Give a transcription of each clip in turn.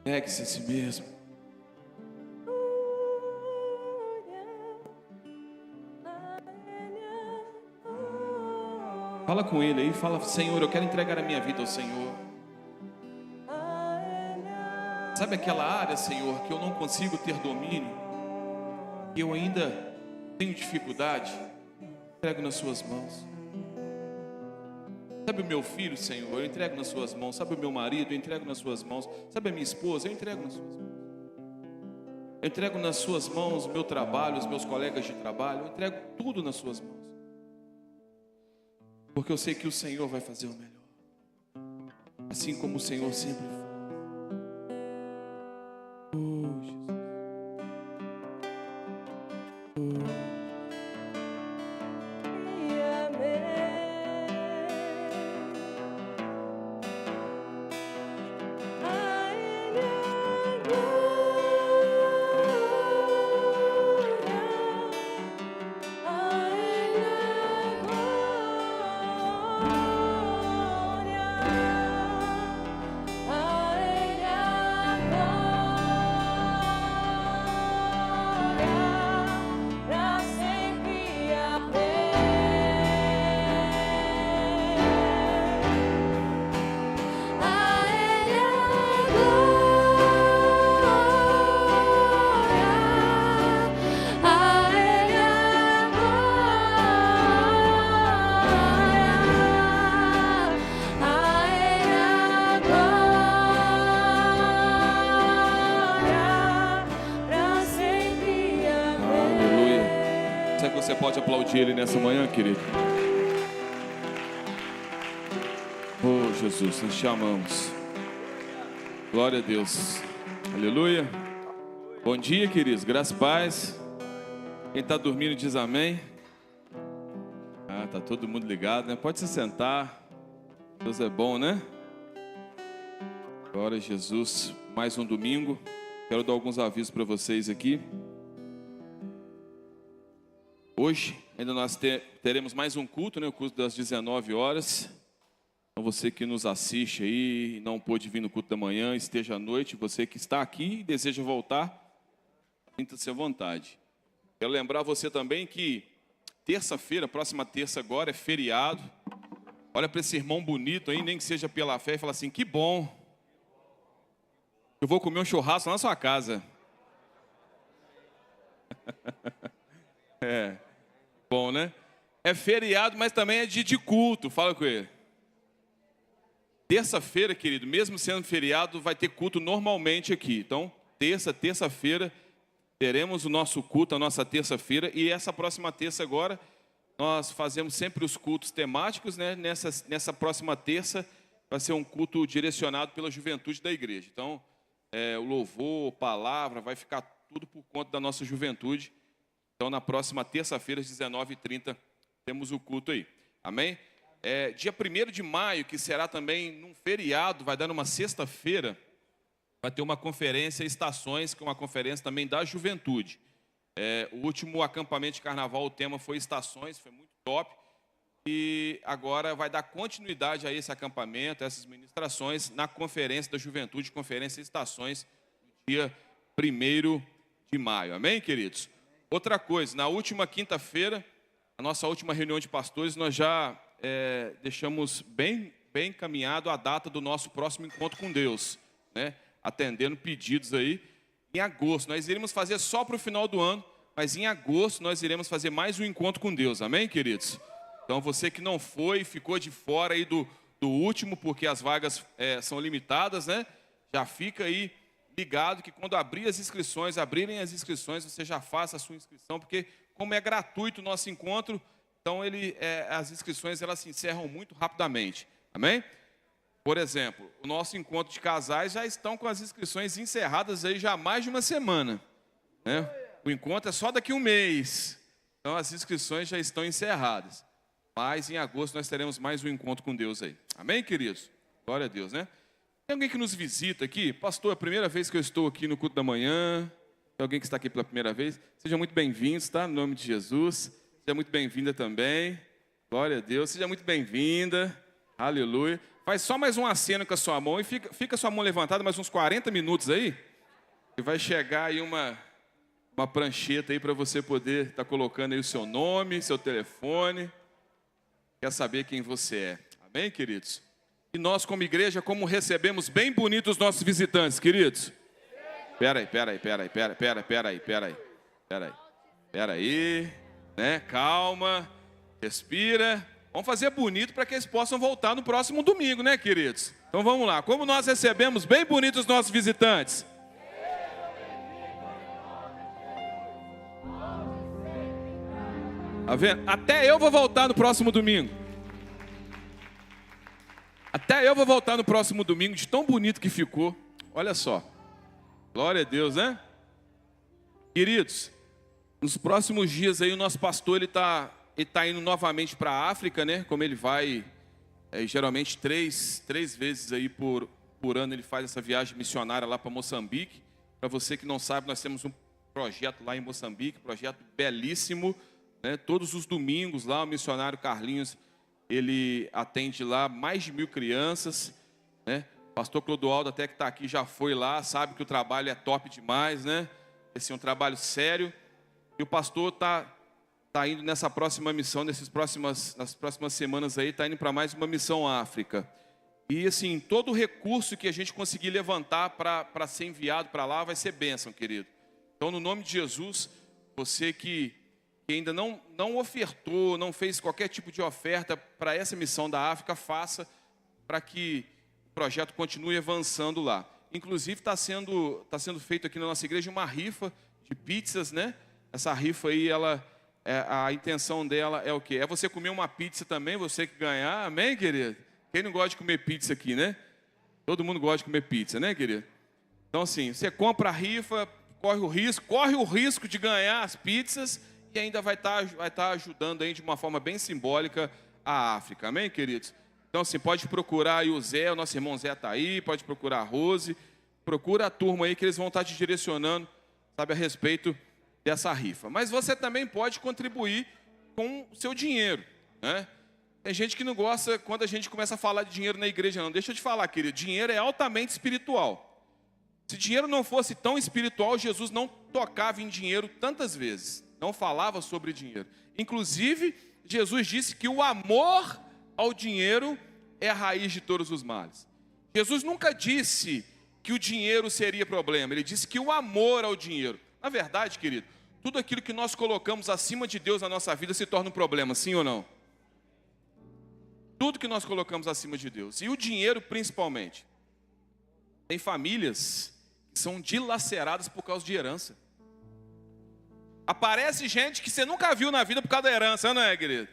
Negue-se a si mesmo. Fala com Ele aí, fala: Senhor, eu quero entregar a minha vida ao Senhor. Sabe aquela área, Senhor, que eu não consigo ter domínio, que eu ainda tenho dificuldade? Entrego nas suas mãos. Sabe o meu filho, Senhor, eu entrego nas suas mãos. Sabe o meu marido, eu entrego nas suas mãos. Sabe a minha esposa, eu entrego nas suas mãos. Eu entrego nas suas mãos o meu trabalho, os meus colegas de trabalho. Eu entrego tudo nas suas mãos, porque eu sei que o Senhor vai fazer o melhor, assim como o Senhor sempre faz. Oh, Jesus. Oh. Você pode aplaudir Ele nessa manhã, querido? Oh, Jesus, nós te amamos. Glória a Deus. Aleluia. Bom dia, queridos. Graças e paz. Quem está dormindo diz amém. Tá todo mundo ligado, né? Pode se sentar. Deus é bom, né? Glória a Jesus. Mais um domingo. Quero dar alguns avisos para vocês aqui. Hoje, ainda nós teremos mais um culto, né? O culto das 19 horas. Então, você que nos assiste aí, não pôde vir no culto da manhã, esteja à noite. Você que está aqui e deseja voltar, sinta-se à vontade. Quero lembrar você também que terça-feira, próxima terça agora, é feriado. Olha para esse irmão bonito aí, nem que seja pela fé, e fala assim: que bom, eu vou comer um churrasco na sua casa. Bom, né? É feriado, mas também é dia de culto. Fala com ele. Terça-feira, querido, mesmo sendo feriado, vai ter culto normalmente aqui. Então, terça-feira, teremos o nosso culto, a nossa terça-feira. E essa próxima terça agora, nós fazemos sempre os cultos temáticos, né? Nessa próxima terça, vai ser um culto direcionado pela juventude da igreja. Então, o louvor, palavra, vai ficar tudo por conta da nossa juventude. Então, na próxima terça-feira, às 19h30, temos o culto aí. Amém? Dia 1º de maio, que será também num feriado, vai dar numa sexta-feira, vai ter uma conferência Estações, que é uma conferência também da juventude. O último acampamento de carnaval, o tema foi Estações, foi muito top. E agora vai dar continuidade a esse acampamento, a essas ministrações, na conferência da juventude, conferência Estações, no dia 1º de maio. Amém, queridos? Outra coisa, na última quinta-feira, a nossa última reunião de pastores, nós já deixamos bem encaminhado a data do nosso próximo encontro com Deus, né? Atendendo pedidos aí. Em agosto, nós iremos fazer só para o final do ano, mas em agosto nós iremos fazer mais um encontro com Deus, amém, queridos? Então você que não foi, ficou de fora aí do último, porque as vagas são limitadas, né? Já fica aí ligado que quando abrirem as inscrições, você já faça a sua inscrição, porque como é gratuito o nosso encontro, então as inscrições elas se encerram muito rapidamente, amém? Por exemplo, o nosso encontro de casais já estão com as inscrições encerradas aí já há mais de uma semana, né? O encontro é só daqui a um mês, então as inscrições já estão encerradas, mas em agosto nós teremos mais um encontro com Deus aí, amém, queridos? Glória a Deus, né? Tem alguém que nos visita aqui? Pastor, é a primeira vez que eu estou aqui no culto da manhã. Tem alguém que está aqui pela primeira vez? Sejam muito bem-vindos, tá? No nome de Jesus. Seja muito bem-vinda também. Glória a Deus. Seja muito bem-vinda. Aleluia. Faz só mais um aceno com a sua mão e fica a sua mão levantada mais uns 40 minutos aí. E vai chegar aí uma prancheta aí para você poder estar colocando aí o seu nome, seu telefone. Quer saber quem você é. Amém, queridos? E nós, como igreja, como recebemos bem bonito os nossos visitantes, queridos? Pera aí, né? Calma, respira. Vamos fazer bonito para que eles possam voltar no próximo domingo, né, queridos? Então vamos lá. Como nós recebemos bem bonito os nossos visitantes? Tá vendo? Até eu vou voltar no próximo domingo. Até eu vou voltar no próximo domingo, de tão bonito que ficou. Olha só. Glória a Deus, né? Queridos, nos próximos dias aí o nosso pastor, ele tá indo novamente para a África, né? Como ele vai, geralmente três vezes aí por ano ele faz essa viagem missionária lá para Moçambique. Para você que não sabe, nós temos um projeto lá em Moçambique, projeto belíssimo, né? Todos os domingos lá o missionário Carlinhos, ele atende lá mais de 1000 crianças, né? O pastor Clodoaldo, até que está aqui, já foi lá, sabe que o trabalho é top demais, né? Esse é um trabalho sério. E o pastor está indo nessa próxima missão, nas próximas semanas aí, está indo para mais uma missão à África. E assim, todo recurso que a gente conseguir levantar para ser enviado para lá vai ser bênção, querido. Então, no nome de Jesus, você que ainda não ofertou, não fez qualquer tipo de oferta para essa missão da África, faça para que o projeto continue avançando lá. Inclusive, está sendo feito aqui na nossa igreja uma rifa de pizzas, né? Essa rifa aí, a intenção dela é o quê? É você comer uma pizza também, você que ganhar, amém, querido? Quem não gosta de comer pizza aqui, né? Todo mundo gosta de comer pizza, né, querido? Então, assim, você compra a rifa, corre o risco de ganhar as pizzas e ainda vai estar ajudando aí de uma forma bem simbólica a África, amém, queridos? Então, assim, pode procurar aí o Zé, o nosso irmão Zé está aí, pode procurar a Rose, procura a turma aí que eles vão estar te direcionando, sabe, a respeito dessa rifa. Mas você também pode contribuir com o seu dinheiro, né? Tem gente que não gosta quando a gente começa a falar de dinheiro na igreja, não. Deixa eu te falar, querido, dinheiro é altamente espiritual. Se dinheiro não fosse tão espiritual, Jesus não tocava em dinheiro tantas vezes, não falava sobre dinheiro. Inclusive, Jesus disse que o amor ao dinheiro é a raiz de todos os males. Jesus nunca disse que o dinheiro seria problema, ele disse que o amor ao dinheiro. Na verdade, querido, tudo aquilo que nós colocamos acima de Deus na nossa vida se torna um problema, sim ou não? Tudo que nós colocamos acima de Deus, e o dinheiro principalmente. Tem famílias que são dilaceradas por causa de herança. Aparece gente que você nunca viu na vida por causa da herança, não é, querido?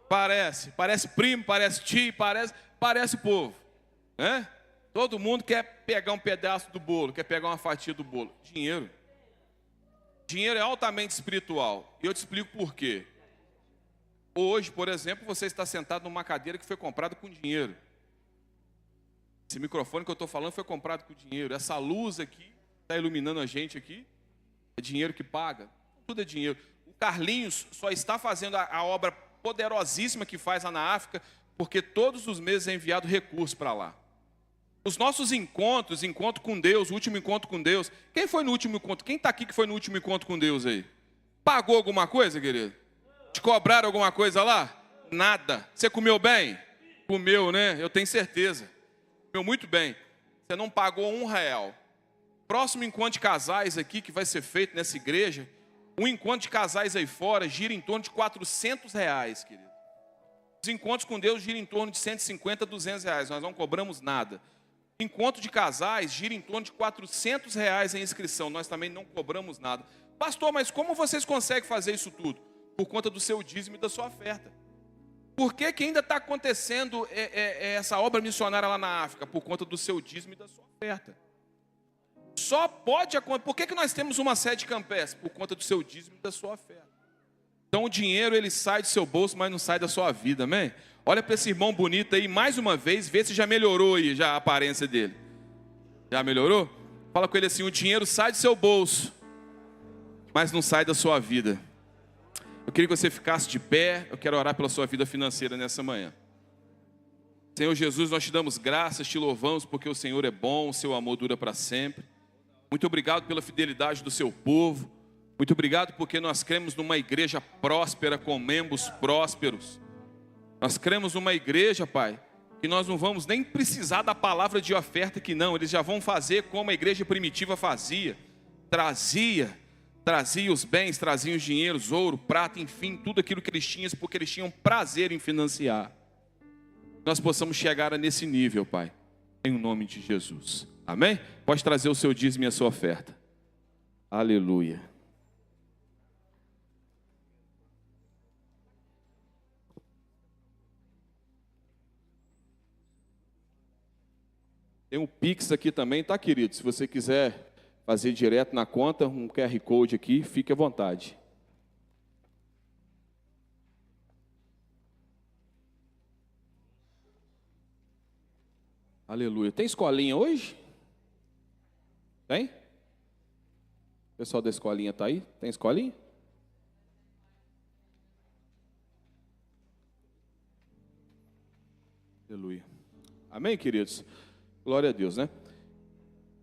Parece primo, parece tio, parece povo, né? Todo mundo quer pegar um pedaço do bolo, quer pegar uma fatia do bolo. Dinheiro é altamente espiritual, e eu te explico por quê. Hoje, por exemplo, você está sentado numa cadeira que foi comprada com dinheiro. Esse microfone que eu estou falando foi comprado com dinheiro. Essa luz aqui, está iluminando a gente aqui, é dinheiro que paga. Tudo é dinheiro. O Carlinhos só está fazendo a obra poderosíssima que faz lá na África, porque todos os meses é enviado recurso para lá. Os nossos encontro com Deus, o último encontro com Deus. Quem foi no último encontro? Quem está aqui que foi no último encontro com Deus aí? Pagou alguma coisa, querido? Te cobraram alguma coisa lá? Nada. Você comeu bem? Comeu, né? Eu tenho certeza. Comeu muito bem. Você não pagou R$1. Próximo encontro de casais aqui que vai ser feito nessa igreja, um encontro de casais aí fora gira em torno de R$400, querido. Os encontros com Deus giram em torno de R$150, R$200. Nós não cobramos nada. Encontro de casais gira em torno de R$400 em inscrição. Nós também não cobramos nada. Pastor, mas como vocês conseguem fazer isso tudo? Por conta do seu dízimo e da sua oferta. Por que ainda está acontecendo essa obra missionária lá na África? Por conta do seu dízimo e da sua oferta. Só pode acontecer. Por que nós temos uma sede campestre? Por conta do seu dízimo e da sua oferta. Então o dinheiro ele sai do seu bolso, mas não sai da sua vida, amém? Olha para esse irmão bonito aí mais uma vez, vê se já melhorou aí já a aparência dele. Já melhorou? Fala com ele assim, o dinheiro sai do seu bolso, mas não sai da sua vida. Eu queria que você ficasse de pé, eu quero orar pela sua vida financeira nessa manhã. Senhor Jesus, nós te damos graças, te louvamos porque o Senhor é bom, o seu amor dura para sempre. Muito obrigado pela fidelidade do seu povo. Muito obrigado porque nós cremos numa igreja próspera, com membros prósperos. Nós cremos numa igreja, Pai, que nós não vamos nem precisar da palavra de oferta que não, eles já vão fazer como a igreja primitiva fazia. Trazia os bens, trazia os dinheiros, ouro, prata, enfim, tudo aquilo que eles tinham, porque eles tinham prazer em financiar. Nós possamos chegar nesse nível, Pai, em nome de Jesus. Amém? Pode trazer o seu dízimo e a sua oferta. Aleluia. Tem um Pix aqui também, tá, querido? Se você quiser fazer direto na conta, um QR Code aqui, fique à vontade. Aleluia. Tem escolinha hoje? Tem? O pessoal da escolinha está aí? Tem escolinha? Aleluia. Amém, queridos? Glória a Deus, né?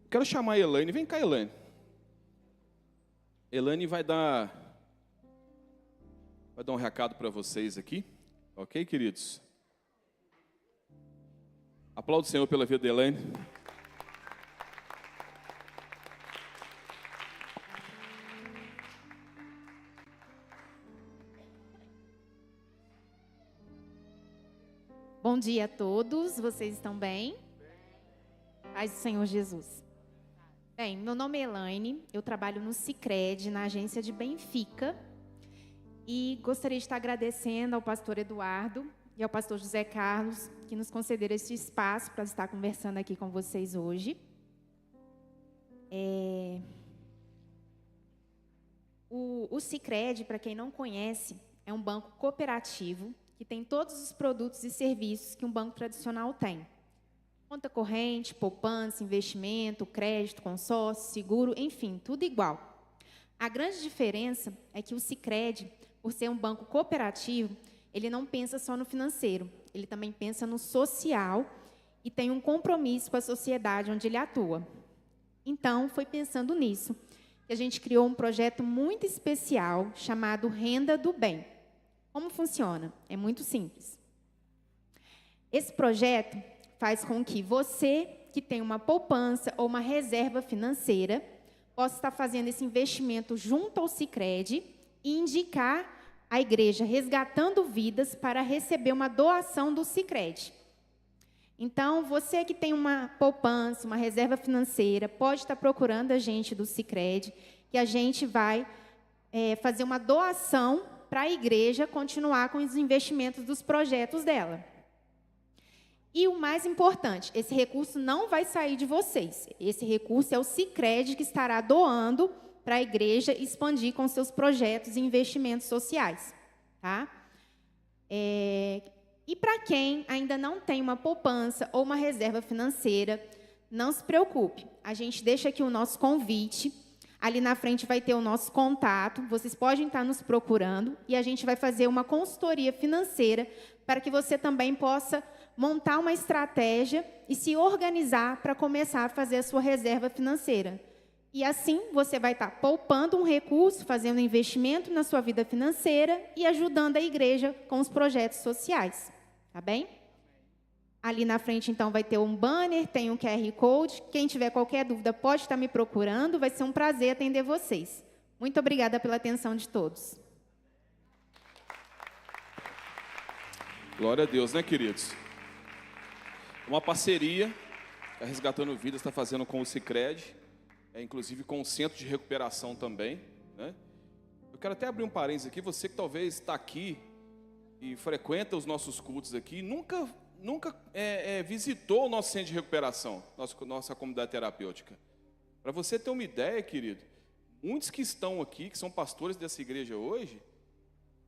Quero chamar a Elaine. Vem cá, Elaine. Elaine vai dar um recado para vocês aqui. Ok, queridos? Aplauda o Senhor pela vida de Elaine. Bom dia a todos, vocês estão bem? Paz do Senhor Jesus. Bem, meu nome é Elaine, eu trabalho no Sicredi, na agência de Benfica, e gostaria de estar agradecendo ao pastor Eduardo e ao pastor José Carlos, que nos concederam esse espaço para estar conversando aqui com vocês hoje. O Sicredi, para quem não conhece, é um banco cooperativo que tem todos os produtos e serviços que um banco tradicional tem. Conta corrente, poupança, investimento, crédito, consórcio, seguro, enfim, tudo igual. A grande diferença é que o Sicredi, por ser um banco cooperativo, ele não pensa só no financeiro, ele também pensa no social e tem um compromisso com a sociedade onde ele atua. Então, foi pensando nisso que a gente criou um projeto muito especial chamado Renda do Bem. Como funciona? É muito simples. Esse projeto faz com que você, que tem uma poupança ou uma reserva financeira, possa estar fazendo esse investimento junto ao Sicredi e indicar a igreja Resgatando Vidas para receber uma doação do Sicredi. Então, você que tem uma poupança, uma reserva financeira, pode estar procurando a gente do Sicredi, que a gente vai fazer uma doação para a igreja continuar com os investimentos dos projetos dela. E o mais importante, esse recurso não vai sair de vocês. Esse recurso é o Sicredi que estará doando para a igreja expandir com seus projetos e investimentos sociais. Tá? E para quem ainda não tem uma poupança ou uma reserva financeira, não se preocupe. A gente deixa aqui o nosso convite. Ali na frente vai ter o nosso contato, vocês podem estar nos procurando e a gente vai fazer uma consultoria financeira para que você também possa montar uma estratégia e se organizar para começar a fazer a sua reserva financeira. E assim você vai estar poupando um recurso, fazendo investimento na sua vida financeira e ajudando a igreja com os projetos sociais. Tá bem? Ali na frente, então, vai ter um banner, tem um QR Code. Quem tiver qualquer dúvida pode estar me procurando. Vai ser um prazer atender vocês. Muito obrigada pela atenção de todos. Glória a Deus, né, queridos? Uma parceria que a Resgatando Vidas está fazendo com o Sicredi, inclusive com o Centro de Recuperação também, né? Eu quero até abrir um parênteses aqui. Você que talvez está aqui e frequenta os nossos cultos aqui, nunca visitou o nosso centro de recuperação, nossa comunidade terapêutica. Para você ter uma ideia, querido, muitos que estão aqui, que são pastores dessa igreja hoje,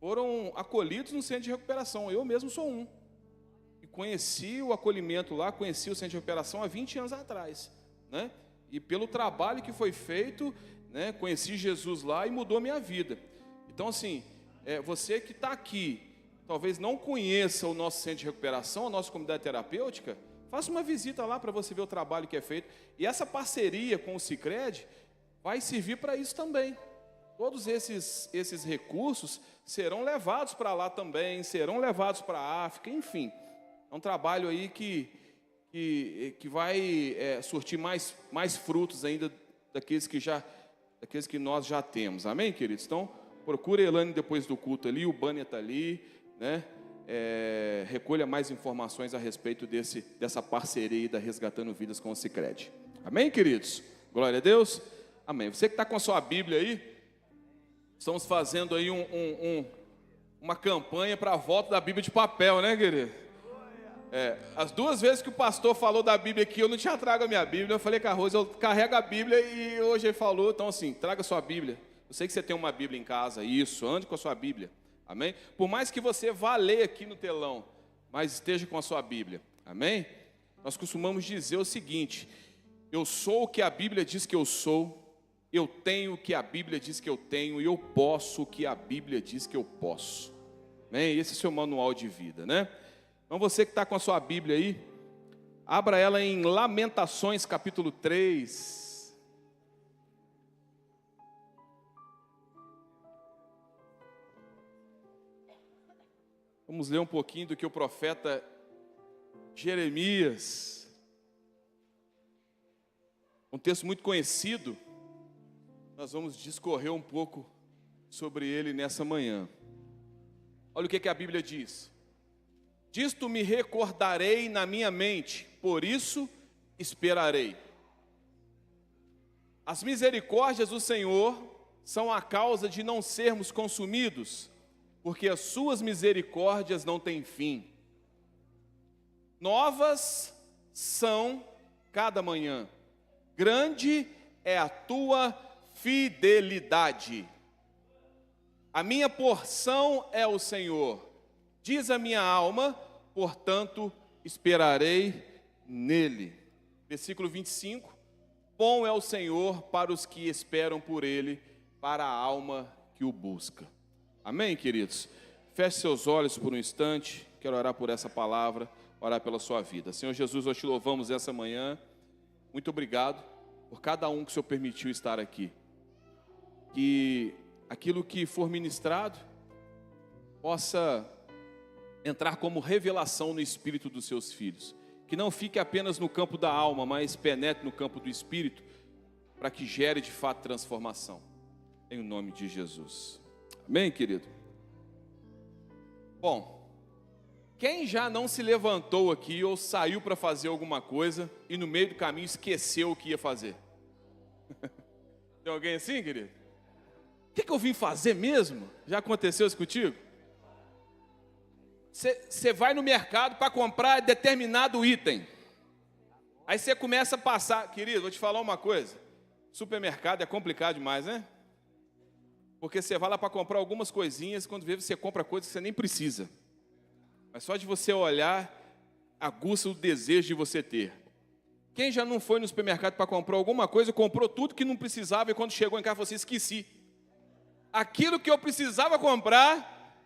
foram acolhidos no centro de recuperação. Eu mesmo sou um. E conheci o acolhimento lá, conheci o centro de recuperação há 20 anos atrás, né? E pelo trabalho que foi feito, né, conheci Jesus lá e mudou a minha vida. Então, assim, você que está aqui, talvez não conheça o nosso centro de recuperação, a nossa comunidade terapêutica, faça uma visita lá para você ver o trabalho que é feito. E essa parceria com o Sicredi vai servir para isso também. Todos esses recursos serão levados para lá também, serão levados para a África, enfim. É um trabalho aí que vai surtir mais frutos ainda daqueles que nós já temos. Amém, queridos? Então, procure a Elane depois do culto ali, o banner está ali, né? Recolha mais informações a respeito dessa parceria da Resgatando Vidas com o Sicredi. Amém, queridos? Glória a Deus. Amém. Você que está com a sua Bíblia aí, estamos fazendo aí uma campanha para a volta da Bíblia de papel, né, querido? As 2 vezes que o pastor falou da Bíblia aqui, eu não tinha trago a minha Bíblia. Eu falei com a Rose, eu carrego a Bíblia e hoje ele falou. Então assim, traga a sua Bíblia. Eu sei que você tem uma Bíblia em casa, isso, ande com a sua Bíblia. Amém? Por mais que você vá ler aqui no telão, mas esteja com a sua Bíblia. Amém? Nós costumamos dizer o seguinte: eu sou o que a Bíblia diz que eu sou. Eu tenho o que a Bíblia diz que eu tenho e eu posso o que a Bíblia diz que eu posso. Amém? Esse é o seu manual de vida, né? Então você que está com a sua Bíblia aí, abra ela em Lamentações capítulo 3. Vamos ler um pouquinho do que o profeta Jeremias, um texto muito conhecido. Nós vamos discorrer um pouco sobre ele nessa manhã. Olha o que a Bíblia diz. Disto me recordarei na minha mente, por isso esperarei. As misericórdias do Senhor são a causa de não sermos consumidos, porque as suas misericórdias não têm fim. Novas são cada manhã, grande é a tua fidelidade. A minha porção é o Senhor, diz a minha alma, portanto esperarei nele. Versículo 25, bom é o Senhor para os que esperam por ele, para a alma que o busca. Amém, queridos? Feche seus olhos por um instante, quero orar por essa palavra, orar pela sua vida. Senhor Jesus, nós te louvamos essa manhã, muito obrigado por cada um que o Senhor permitiu estar aqui. Que aquilo que for ministrado possa entrar como revelação no espírito dos seus filhos. Que não fique apenas no campo da alma, mas penetre no campo do espírito, para que gere de fato transformação. Em nome de Jesus. Amém, querido? Bom, quem já não se levantou aqui ou saiu para fazer alguma coisa e no meio do caminho esqueceu o que ia fazer? Tem alguém assim, querido? O que eu vim fazer mesmo? Já aconteceu isso contigo? Você vai no mercado para comprar determinado item. Aí você começa a passar. Querido, vou te falar uma coisa. Supermercado é complicado demais, né? Porque você vai lá para comprar algumas coisinhas, quando vê você compra coisas que você nem precisa. Mas só de você olhar, aguça o desejo de você ter. Quem já não foi no supermercado para comprar alguma coisa, comprou tudo que não precisava e quando chegou em casa falou assim, esqueci. Aquilo que eu precisava comprar,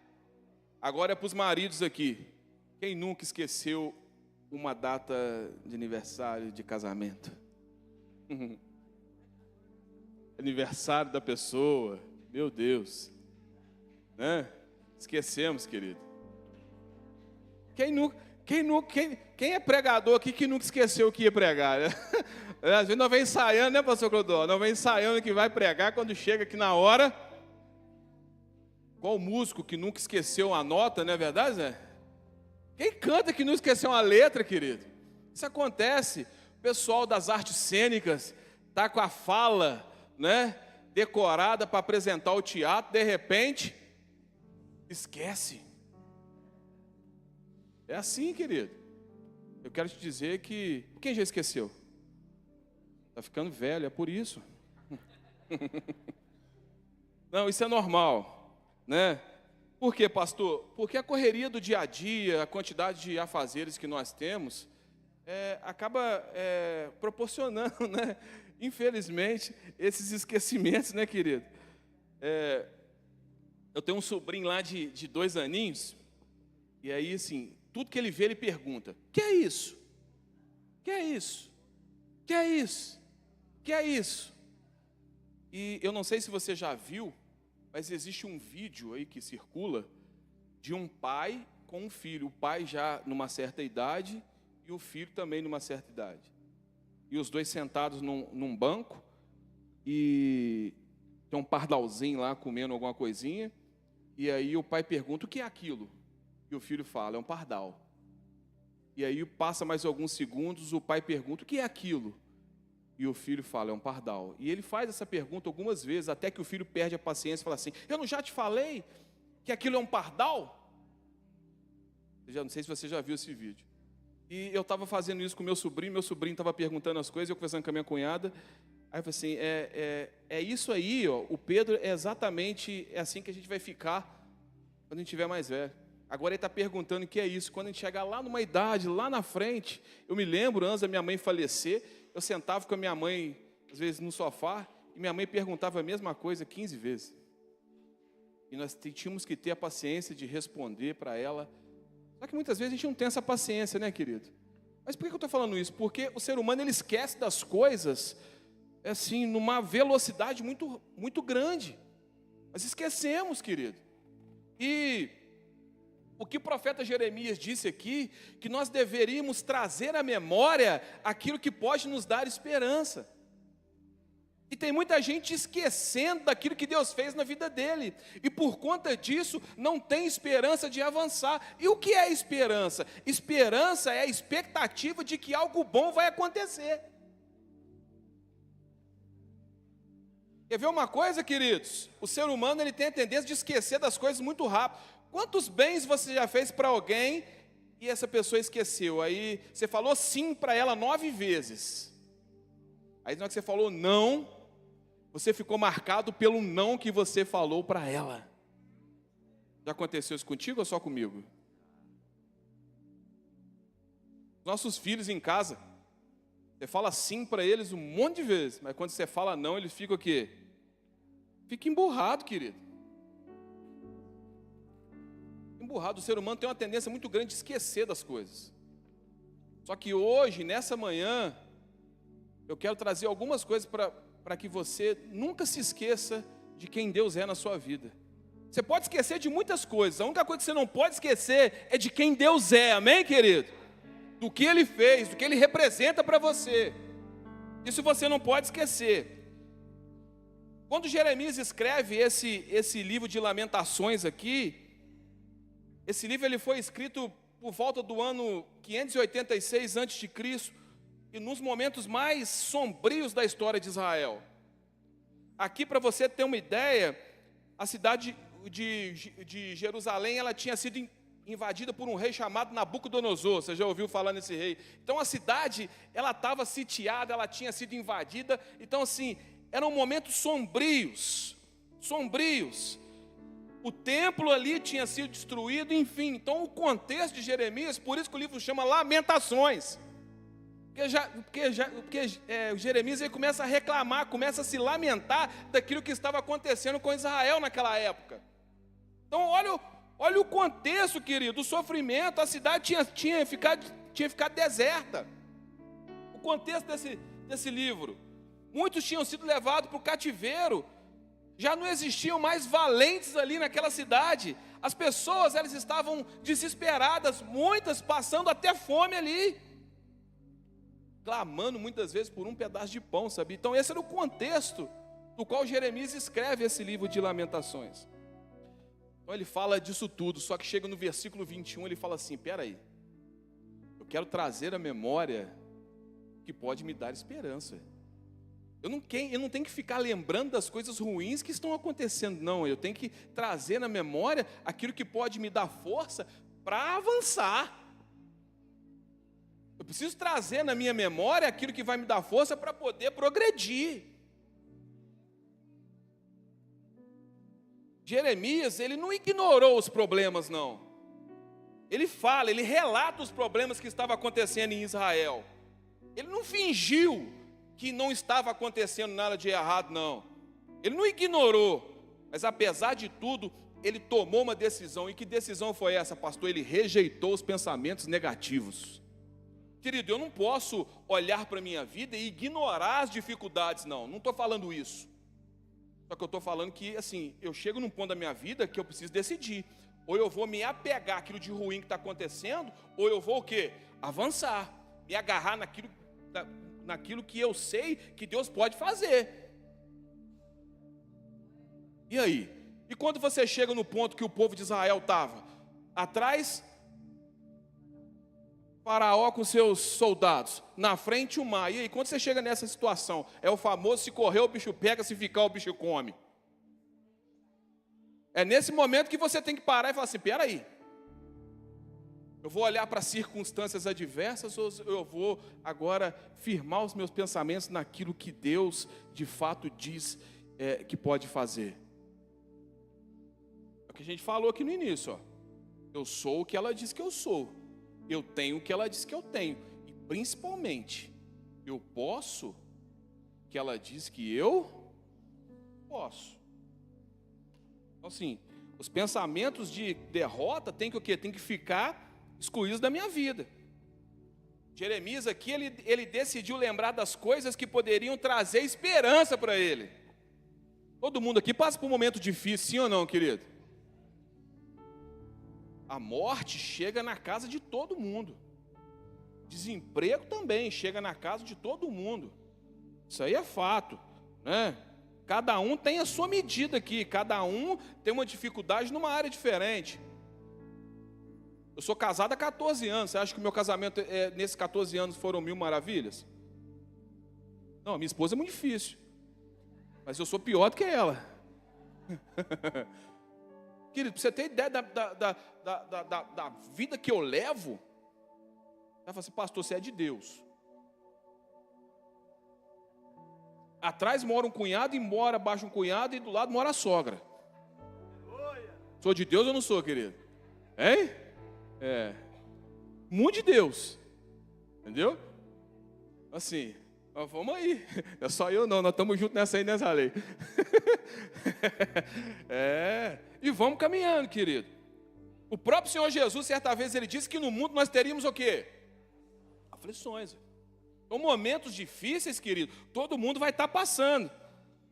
agora é para os maridos aqui. Quem nunca esqueceu uma data de aniversário, de casamento? Aniversário da pessoa, meu Deus. Né? Esquecemos, querido. Quem é pregador aqui que nunca esqueceu o que ia pregar? Né? Às vezes nós vem ensaiando, né, pastor Clodó? Nós vem ensaiando que vai pregar, quando chega aqui na hora. Qual músico que nunca esqueceu a nota, não é verdade, Zé? Quem canta que não esqueceu uma letra, querido? Isso acontece. O pessoal das artes cênicas está com a fala, né, decorada para apresentar o teatro, de repente, esquece. É assim, querido. Eu quero te dizer que... Quem já esqueceu? Está ficando velho, é por isso. Não, isso é normal. Né? Por quê, pastor? Porque a correria do dia a dia, a quantidade de afazeres que nós temos, acaba proporcionando, né? Infelizmente, esses esquecimentos, né, querido? Eu tenho um sobrinho lá de 2 aninhos, E aí, assim, tudo que ele vê, ele pergunta: que é isso? Que é isso? Que é isso? Que é isso? E eu não sei se você já viu, mas existe um vídeo aí que circula de um pai com um filho. O pai já numa certa idade e o filho também numa certa idade. E os dois sentados num banco e tem um pardalzinho lá comendo alguma coisinha. E aí o pai pergunta: o que é aquilo? E o filho fala: é um pardal. E aí passa mais alguns segundos, o pai pergunta: o que é aquilo? E o filho fala: é um pardal. E ele faz essa pergunta algumas vezes, até que o filho perde a paciência e fala assim: eu não já te falei que aquilo é um pardal? Eu já não sei se você já viu esse vídeo. E eu estava fazendo isso com meu sobrinho estava perguntando as coisas, eu conversando com a minha cunhada. Aí eu falei assim: é isso aí, ó, o Pedro é exatamente assim que a gente vai ficar quando a gente tiver mais velho. Agora ele está perguntando o que é isso. Quando a gente chegar lá numa idade, lá na frente, eu me lembro, antes da minha mãe falecer, eu sentava com a minha mãe, às vezes no sofá, e minha mãe perguntava a mesma coisa 15 vezes. E nós tínhamos que ter a paciência de responder para ela. Só que muitas vezes a gente não tem essa paciência, né, querido? Mas por que eu estou falando isso? Porque o ser humano, ele esquece das coisas, assim, numa velocidade muito, muito grande. Nós esquecemos, querido. E o que o profeta Jeremias disse aqui, que nós deveríamos trazer à memória aquilo que pode nos dar esperança. E tem muita gente esquecendo daquilo que Deus fez na vida dele. E por conta disso, não tem esperança de avançar. E o que é esperança? Esperança é a expectativa de que algo bom vai acontecer. Quer ver uma coisa, queridos? O ser humano, ele tem a tendência de esquecer das coisas muito rápido. Quantos bens você já fez para alguém e essa pessoa esqueceu? Aí você falou sim para ela 9 vezes. Aí na hora que você falou não, você ficou marcado pelo não que você falou para ela. Já aconteceu isso contigo ou só comigo? Nossos filhos em casa, você fala sim para eles um monte de vezes, mas quando você fala não, eles ficam o quê? Fica emburrado, querido. Emburrado. O ser humano tem uma tendência muito grande de esquecer das coisas. Só que hoje, nessa manhã, eu quero trazer algumas coisas para que você nunca se esqueça de quem Deus é na sua vida. Você pode esquecer de muitas coisas, a única coisa que você não pode esquecer é de quem Deus é, amém, querido? Do que Ele fez, do que Ele representa para você. Isso você não pode esquecer. Quando Jeremias escreve esse livro de Lamentações aqui, esse livro ele foi escrito por volta do ano 586 a.C., e nos momentos mais sombrios da história de Israel. Aqui, para você ter uma ideia, a cidade de Jerusalém, ela tinha sido invadida por um rei chamado Nabucodonosor. Você já ouviu falar nesse rei? Então a cidade, ela estava sitiada, ela tinha sido invadida. Então assim, eram momentos sombrios. O templo ali tinha sido destruído, enfim. Então o contexto de Jeremias, por isso que o livro chama Lamentações. Porque Jeremias ele começa a reclamar, começa a se lamentar daquilo que estava acontecendo com Israel naquela época. Então olha o contexto, querido, o sofrimento, a cidade tinha ficado deserta. O contexto desse livro. Muitos tinham sido levados para o cativeiro, já não existiam mais valentes ali naquela cidade. As pessoas, elas estavam desesperadas, muitas passando até fome ali, clamando muitas vezes por um pedaço de pão, sabia? Então esse era o contexto do qual Jeremias escreve esse livro de Lamentações. Então ele fala disso tudo, só que chega no versículo 21, ele fala assim: peraí, eu quero trazer a memória que pode me dar esperança. Eu não tenho que ficar lembrando das coisas ruins que estão acontecendo, não. Eu tenho que trazer na memória aquilo que pode me dar força para avançar. Eu preciso trazer na minha memória aquilo que vai me dar força para poder progredir. Jeremias, ele não ignorou os problemas, não. Ele relata os problemas que estavam acontecendo em Israel. Ele não fingiu que não estava acontecendo nada de errado, não. Ele não ignorou, mas apesar de tudo, ele tomou uma decisão. E que decisão foi essa, pastor? Ele rejeitou os pensamentos negativos. Querido, eu não posso olhar para a minha vida e ignorar as dificuldades, não estou falando isso. Só que eu estou falando que, assim, eu chego num ponto da minha vida que eu preciso decidir. Ou eu vou me apegar àquilo de ruim que está acontecendo, ou eu vou o quê? Avançar, me agarrar naquilo que eu sei que Deus pode fazer. E aí? E quando você chega no ponto que o povo de Israel estava? Atrás, Faraó com seus soldados, na frente o mar. E aí, quando você chega nessa situação, é o famoso: se correr o bicho pega, se ficar o bicho come. É nesse momento que você tem que parar e falar assim: espera aí, eu vou olhar para circunstâncias adversas, ou eu vou agora firmar os meus pensamentos naquilo que Deus de fato diz que pode fazer? É o que a gente falou aqui no início, ó. Eu sou o que ela diz que eu sou, eu tenho o que ela diz que eu tenho, e principalmente, eu posso o que ela diz que eu posso. Então, assim, os pensamentos de derrota tem que o quê? Tem que ficar excluídos da minha vida. Jeremias aqui, ele decidiu lembrar das coisas que poderiam trazer esperança para ele. Todo mundo aqui passa por um momento difícil, sim ou não, querido? A morte chega na casa de todo mundo. Desemprego também chega na casa de todo mundo. Isso aí é fato, né? Cada um tem a sua medida aqui, cada um tem uma dificuldade numa área diferente. Eu sou casado há 14 anos, você acha que o meu casamento, nesses 14 anos, foram 1000 maravilhas? Não, a minha esposa é muito difícil, mas eu sou pior do que ela. Querido, para você ter ideia da vida que eu levo, ela fala assim: pastor, você é de Deus. Atrás mora um cunhado, embora abaixo um cunhado, e do lado mora a sogra. Sou de Deus ou não sou, querido? Hein? Muito de Deus. Entendeu? Assim, vamos aí. Não é só eu não, nós estamos juntos nessa aí, nessa lei. E vamos caminhando, querido. O próprio Senhor Jesus, certa vez, ele disse que no mundo nós teríamos o quê? Aflições. Então, momentos difíceis, querido, todo mundo vai estar passando.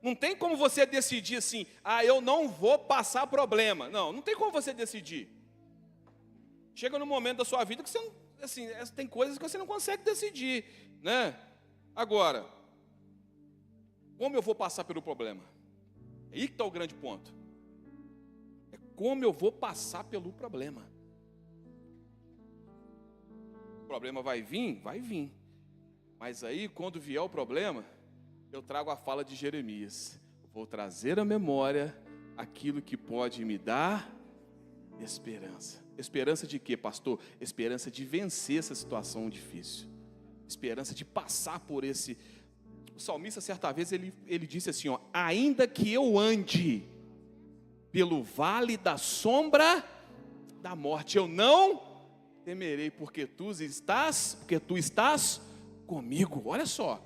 Não tem como você decidir assim: eu não vou passar problema. Não tem como você decidir. Chega no momento da sua vida que você não, assim, tem coisas que você não consegue decidir, né? Agora, como eu vou passar pelo problema? É aí que está o grande ponto. É como eu vou passar pelo problema. O problema vai vir? Vai vir. Mas aí, quando vier o problema, eu trago a fala de Jeremias: vou trazer à memória aquilo que pode me dar esperança. Esperança de quê, pastor? Esperança de vencer essa situação difícil. Esperança de passar por esse... O salmista, certa vez, ele disse assim, ó: ainda que eu ande pelo vale da sombra da morte, eu não temerei, porque tu estás comigo. Olha só,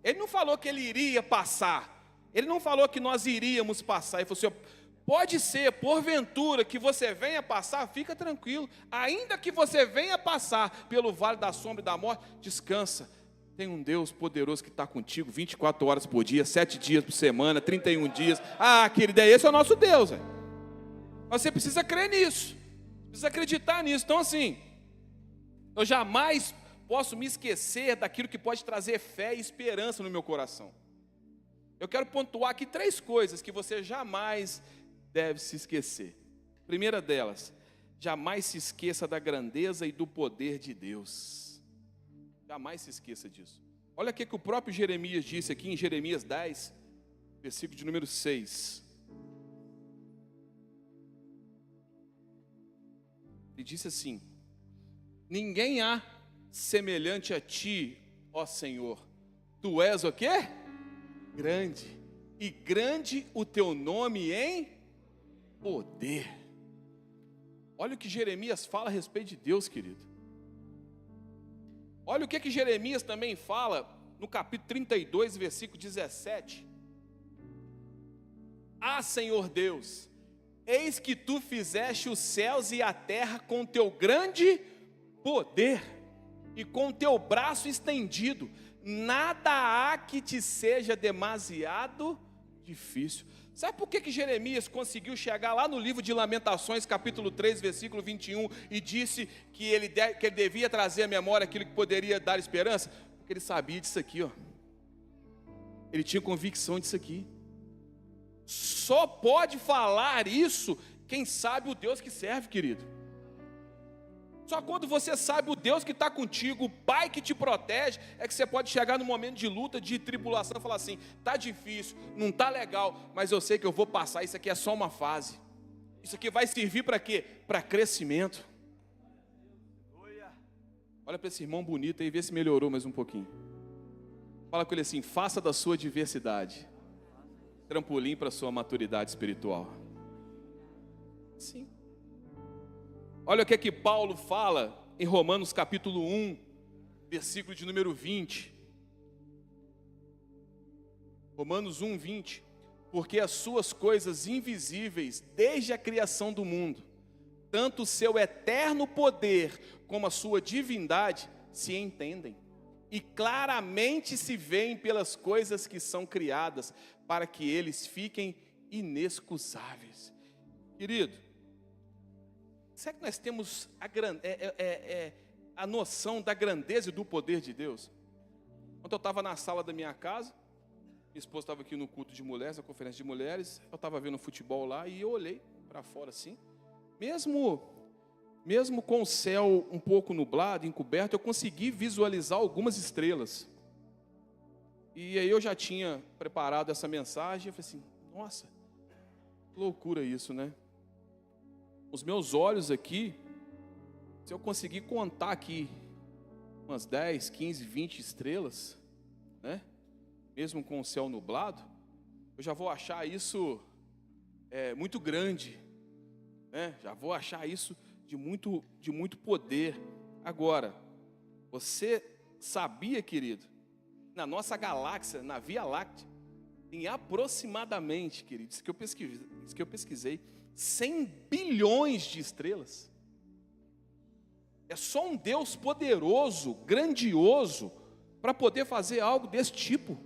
ele não falou que ele iria passar, ele não falou que nós iríamos passar, ele falou assim: pode ser, porventura, que você venha passar, fica tranquilo, ainda que você venha passar pelo vale da sombra e da morte, descansa, tem um Deus poderoso que está contigo 24 horas por dia, 7 dias por semana, 31 dias, querido, esse é o nosso Deus, mas você precisa crer nisso, precisa acreditar nisso. Então, assim, eu jamais posso me esquecer daquilo que pode trazer fé e esperança no meu coração. Eu quero pontuar aqui 3 coisas que você jamais deve se esquecer. Primeira delas, jamais se esqueça da grandeza e do poder de Deus. Jamais se esqueça disso. Olha o que o próprio Jeremias disse aqui em Jeremias 10, versículo de número 6. Ele disse assim: ninguém há semelhante a ti, ó Senhor. Tu és o quê? Grande. E grande o teu nome em poder. Olha o que Jeremias fala a respeito de Deus, querido. Olha o que Jeremias também fala no capítulo 32, versículo 17. Senhor Deus, Eis que tu fizeste os céus e a terra com teu grande poder e com teu braço estendido. Nada há que te seja demasiado difícil. Sabe por que Jeremias conseguiu chegar lá no livro de Lamentações, capítulo 3, versículo 21, e disse que ele devia trazer à memória aquilo que poderia dar esperança? Porque ele sabia disso aqui, ó. Ele tinha convicção disso aqui. Só pode falar isso quem sabe o Deus que serve, querido. Só quando você sabe o Deus que está contigo, o Pai que te protege, é que você pode chegar no momento de luta, de tribulação, e falar assim: está difícil, não está legal, mas eu sei que eu vou passar, isso aqui é só uma fase. Isso aqui vai servir para quê? Para crescimento. Olha para esse irmão bonito aí, vê se melhorou mais um pouquinho. Fala com ele assim: faça da sua diversidade trampolim para a sua maturidade espiritual. Sim. Olha o que é que Paulo fala em Romanos capítulo 1, versículo de número 20. Romanos 1, 20. Porque as suas coisas invisíveis, desde a criação do mundo, tanto o seu eterno poder como a sua divindade, se entendem. E claramente se veem pelas coisas que são criadas, para que eles fiquem inexcusáveis. Querido, será que nós temos a noção da grandeza e do poder de Deus? Quando eu estava na sala da minha casa, minha esposa estava aqui no culto de mulheres, na conferência de mulheres, eu estava vendo futebol lá e eu olhei para fora assim, mesmo com o céu um pouco nublado, encoberto, eu consegui visualizar algumas estrelas. E aí eu já tinha preparado essa mensagem, eu falei assim: nossa, que loucura isso, né? Os meus olhos aqui, se eu conseguir contar aqui umas 10, 15, 20 estrelas, né? Mesmo com o céu nublado, eu já vou achar isso muito grande, né? Já vou achar isso de muito poder. Agora, você sabia, querido, na nossa galáxia, na Via Láctea, tem aproximadamente, querido, isso que eu pesquisei, 100 bilhões de estrelas. É só um Deus poderoso, grandioso, para poder fazer algo desse tipo.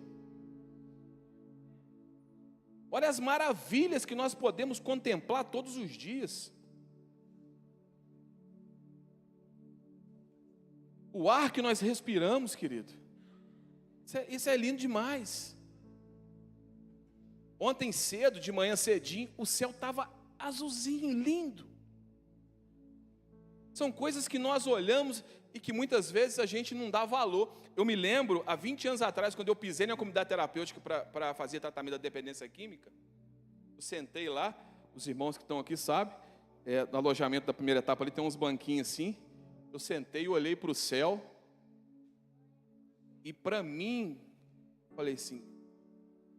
Olha as maravilhas que nós podemos contemplar todos os dias. O ar que nós respiramos, querido, isso é lindo demais. Ontem cedo, de manhã cedinho, o céu estava azulzinho, lindo. São coisas que nós olhamos e que muitas vezes a gente não dá valor. Eu me lembro, há 20 anos atrás, quando eu pisei na comunidade terapêutica para fazer tratamento da dependência química, eu sentei lá, os irmãos que estão aqui sabem, no alojamento da primeira etapa ali tem uns banquinhos assim, eu sentei e olhei para o céu, e para mim, falei assim: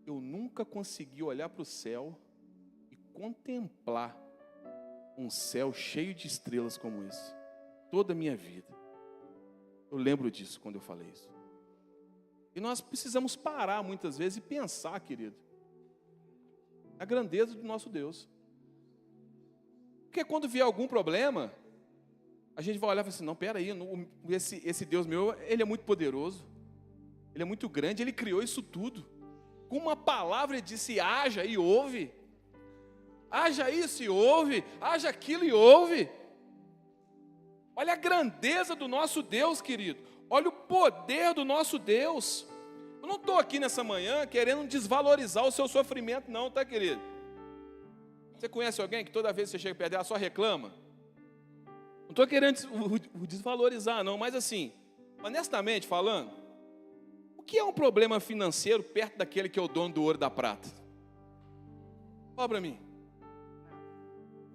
eu nunca consegui olhar para o céu e contemplar um céu cheio de estrelas como esse, toda a minha vida. Eu lembro disso quando eu falei isso. E nós precisamos parar muitas vezes e pensar, querido, a grandeza do nosso Deus. Porque quando vier algum problema, a gente vai olhar e falar assim: não, peraí, esse Deus meu, ele é muito poderoso, ele é muito grande, ele criou isso tudo. Com uma palavra ele disse: haja e ouve. Haja isso e ouve, haja aquilo e ouve. Olha a grandeza do nosso Deus, querido. Olha o poder do nosso Deus. Eu não estou aqui nessa manhã querendo desvalorizar o seu sofrimento, não, tá, querido? Você conhece alguém que toda vez que você chega perto dela só reclama? Não estou querendo desvalorizar, não, mas assim, honestamente falando, o que é um problema financeiro perto daquele que é o dono do ouro e da prata? Fala para mim.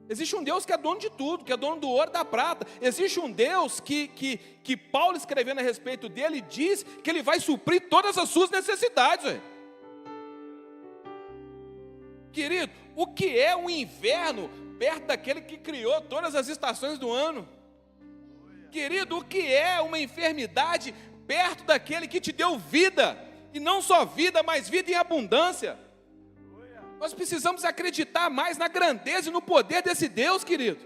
Existe um Deus que é dono de tudo, que é dono do ouro e da prata. Existe um Deus que Paulo, escrevendo a respeito dele, diz que ele vai suprir todas as suas necessidades. Véio. Querido, o que é o inverno perto daquele que criou todas as estações do ano? Querido, o que é uma enfermidade perto daquele que te deu vida? E não só vida, mas vida em abundância. Nós precisamos acreditar mais na grandeza e no poder desse Deus, querido.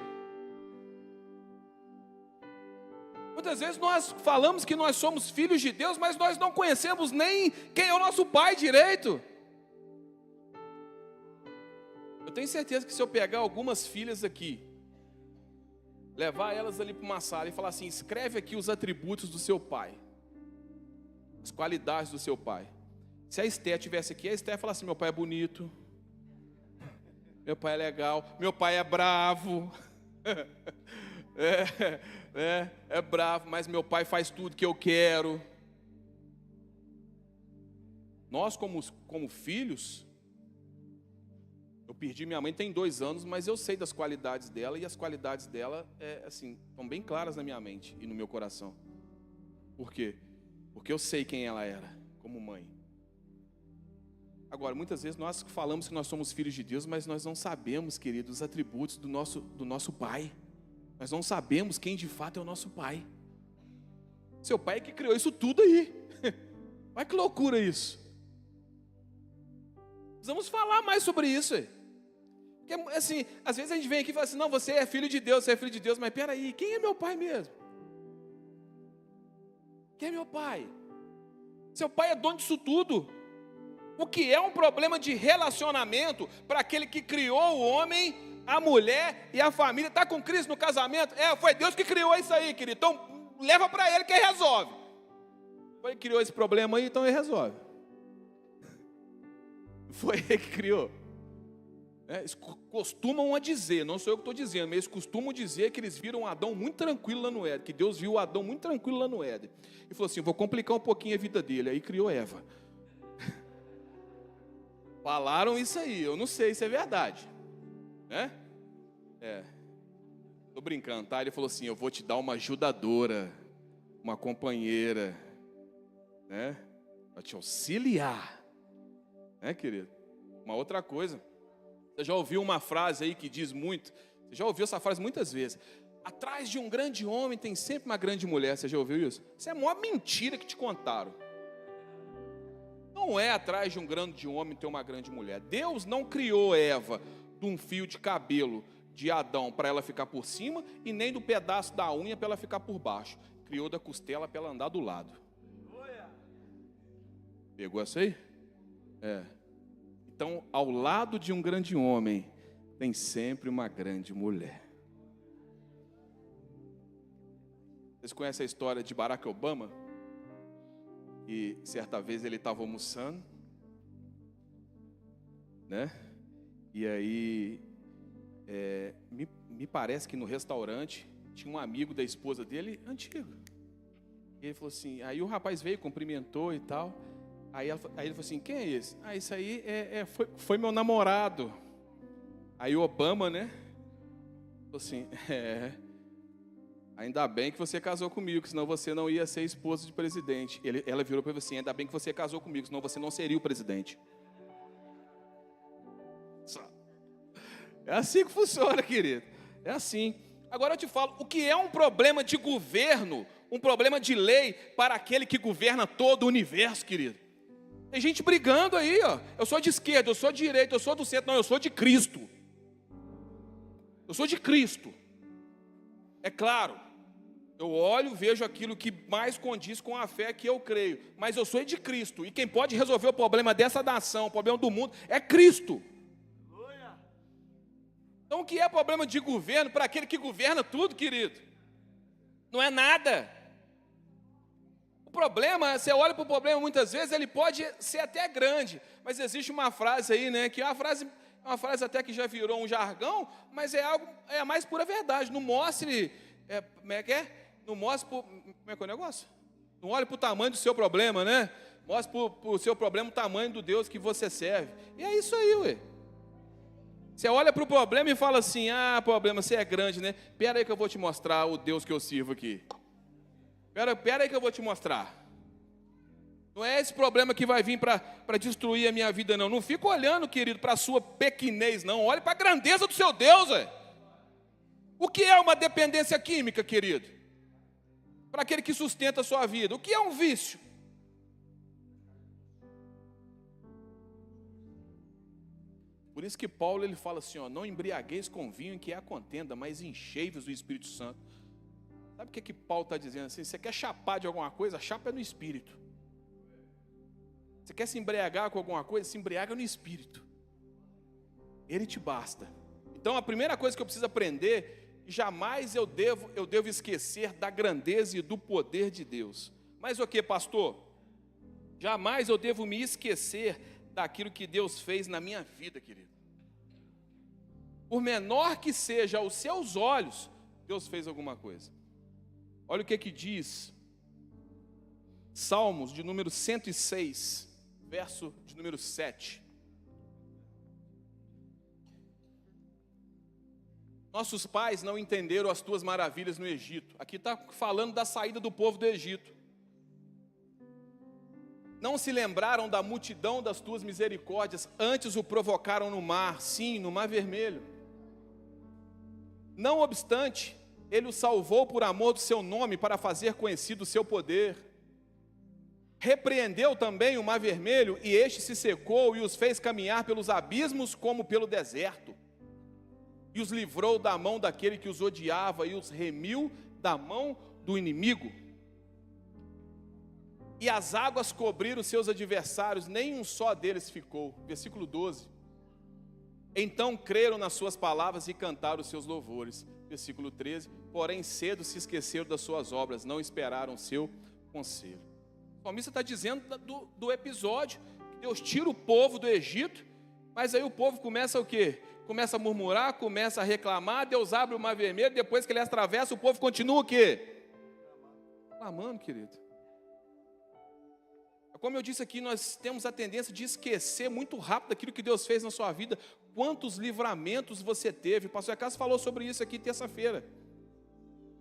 Muitas vezes nós falamos que nós somos filhos de Deus, mas nós não conhecemos nem quem é o nosso pai direito. Eu tenho certeza que se eu pegar algumas filhas aqui, levar elas ali para uma sala e falar assim, escreve aqui os atributos do seu pai, as qualidades do seu pai. Se a Esté estivesse aqui, a Esté ia falar assim, meu pai é bonito, meu pai é legal, meu pai é bravo, é bravo, mas meu pai faz tudo que eu quero. Nós como filhos, eu perdi minha mãe tem 2 anos, mas eu sei das qualidades dela, e as qualidades dela estão bem claras na minha mente e no meu coração. Por quê? Porque eu sei quem ela era como mãe. Agora, muitas vezes nós falamos que nós somos filhos de Deus, mas nós não sabemos, queridos, os atributos do nosso pai. Nós não sabemos quem de fato é o nosso pai. Seu pai é que criou isso tudo aí. Olha que loucura isso. Precisamos falar mais sobre isso. Porque, assim, às vezes a gente vem aqui e fala assim, não, você é filho de Deus, mas peraí, quem é meu pai mesmo? Quem é meu pai? Seu pai é dono disso tudo. O que é um problema de relacionamento para aquele que criou o homem, a mulher e a família? Está com Cristo no casamento? Foi Deus que criou isso aí, querido. Então, leva para Ele que Ele resolve. Ele criou esse problema aí, então Ele resolve. Foi Ele que criou. Eles costumam a dizer, não sou eu que estou dizendo, mas eles costumam dizer que eles viram Adão muito tranquilo lá no Éden, que Deus viu Adão muito tranquilo lá no Éden. E falou assim, vou complicar um pouquinho a vida dele. Aí criou Eva. Falaram isso aí, eu não sei se é verdade. Né? Tô brincando, tá? Ele falou assim, eu vou te dar uma ajudadora, uma companheira, né? Para te auxiliar. Né, querido? Uma outra coisa. Você já ouviu uma frase aí que diz muito? Você já ouviu essa frase muitas vezes. Atrás de um grande homem tem sempre uma grande mulher. Você já ouviu isso? Isso é a maior mentira que te contaram. Não é atrás de um grande homem ter uma grande mulher. Deus não criou Eva de um fio de cabelo de Adão para ela ficar por cima e nem do pedaço da unha para ela ficar por baixo. Criou da costela para ela andar do lado. Pegou essa aí? Então, ao lado de um grande homem, tem sempre uma grande mulher. Vocês conhecem a história de Barack Obama? E certa vez ele estava almoçando, né? E aí, me parece que no restaurante tinha um amigo da esposa dele, antigo. E ele falou assim, aí o rapaz veio, cumprimentou e tal. Aí ele falou assim, quem é esse? Isso aí foi meu namorado. Aí o Obama, né? Falou assim, ainda bem que você casou comigo, senão você não ia ser esposa de presidente. Ela virou para ele assim, ainda bem que você casou comigo, senão você não seria o presidente. É assim que funciona, querido. É assim. Agora eu te falo, o que é um problema de governo, um problema de lei para aquele que governa todo o universo, querido? Tem gente brigando aí, ó. Eu sou de esquerda, eu sou de direita, eu sou do centro. Não, eu sou de Cristo. Eu sou de Cristo. É claro, eu olho, vejo aquilo que mais condiz com a fé que eu creio. Mas eu sou de Cristo. E quem pode resolver o problema dessa nação, o problema do mundo, é Cristo. Então o que é problema de governo para aquele que governa tudo, querido? Não é nada. O problema, você olha para o problema muitas vezes, ele pode ser até grande. Mas existe uma frase aí, né? Que é uma frase até que já virou um jargão, mas é a mais pura verdade. Não mostre, como é que é? Não mostre, como é que é o negócio? Não olhe para o tamanho do seu problema, né? Mostre para o seu problema o tamanho do Deus que você serve. E é isso aí, ué. Você olha para o problema e fala assim, problema, você é grande, né? Espera aí que eu vou te mostrar o Deus que eu sirvo aqui. Espera aí que eu vou te mostrar. Não é esse problema que vai vir para destruir a minha vida, não. Não fica olhando, querido, para a sua pequenez, não. Olhe para a grandeza do seu Deus, ué. O que é uma dependência química, querido? Para aquele que sustenta a sua vida. O que é um vício? Por isso que Paulo ele fala assim, ó, não embriagueis com vinho em que há contenda, mas enchei-vos do Espírito Santo. Sabe o que Paulo está dizendo assim? Você quer chapar de alguma coisa? Chapa no Espírito. Você quer se embriagar com alguma coisa? Se embriaga no Espírito. Ele te basta. Então a primeira coisa que eu preciso aprender, jamais eu devo esquecer da grandeza e do poder de Deus. Mas o que, pastor? Jamais eu devo me esquecer daquilo que Deus fez na minha vida, querido. Por menor que seja aos seus olhos, Deus fez alguma coisa. Olha o que diz Salmos de número 106, verso de número 7. Nossos pais não entenderam as tuas maravilhas no Egito. Aqui está falando da saída do povo do Egito. Não se lembraram da multidão das tuas misericórdias, antes o provocaram no mar, sim, no mar vermelho. Não obstante, ele o salvou por amor do seu nome, para fazer conhecido o seu poder. Repreendeu também o mar vermelho, e este se secou, e os fez caminhar pelos abismos como pelo deserto. E os livrou da mão daquele que os odiava, e os remiu da mão do inimigo. E as águas cobriram seus adversários, nem um só deles ficou. Versículo 12. Então creram nas suas palavras e cantaram os seus louvores. Versículo 13. Porém cedo se esqueceram das suas obras, não esperaram o seu conselho. O salmista está dizendo do episódio, que Deus tira o povo do Egito, mas aí o povo começa o quê? Começa a murmurar, começa a reclamar, Deus abre o mar vermelho, depois que ele atravessa, o povo continua o quê? Clamando, querido. Como eu disse aqui, nós temos a tendência de esquecer muito rápido aquilo que Deus fez na sua vida. Quantos livramentos você teve? O pastor Cássio falou sobre isso aqui terça-feira.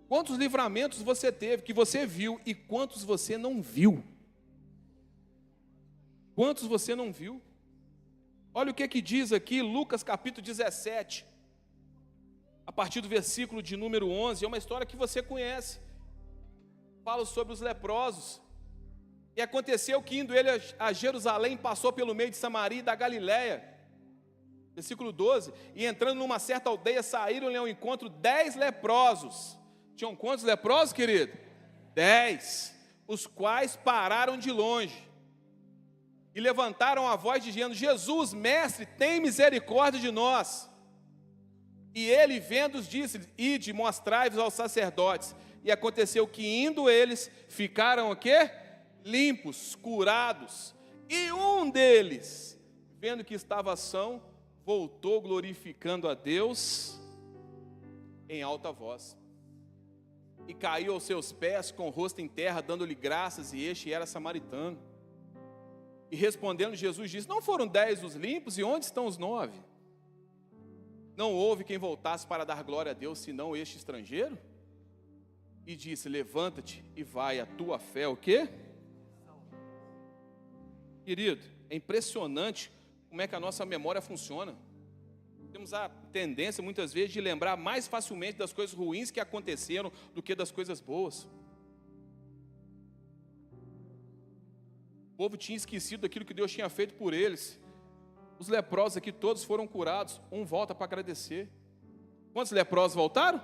Quantos livramentos você teve, que você viu, e quantos você não viu? Quantos você não viu? Olha o que diz aqui, Lucas capítulo 17, a partir do versículo de número 11, é uma história que você conhece. Fala sobre os leprosos. E aconteceu que indo ele a Jerusalém, passou pelo meio de Samaria e da Galiléia. Versículo 12. E entrando numa certa aldeia, saíram-lhe ao encontro 10 leprosos. Tinham quantos leprosos, querido? 10. Os quais pararam de longe. E levantaram a voz dizendo: Jesus, mestre, tem misericórdia de nós. E ele, vendo-os, disse: ide, mostrai-vos aos sacerdotes. E aconteceu que indo eles, ficaram o quê? Limpos, curados. E um deles, vendo que estava são, voltou glorificando a Deus em alta voz. E caiu aos seus pés com o rosto em terra, dando-lhe graças, e este era samaritano. E respondendo Jesus disse: não foram 10 os limpos, e onde estão os 9? Não houve quem voltasse para dar glória a Deus, senão este estrangeiro? E disse: levanta-te e vai, a tua fé o quê? Querido, é impressionante como é que a nossa memória funciona. Temos a tendência muitas vezes de lembrar mais facilmente das coisas ruins que aconteceram do que das coisas boas. O povo tinha esquecido daquilo que Deus tinha feito por eles. Os leprosos aqui todos foram curados. Um volta para agradecer. Quantos leprosos voltaram?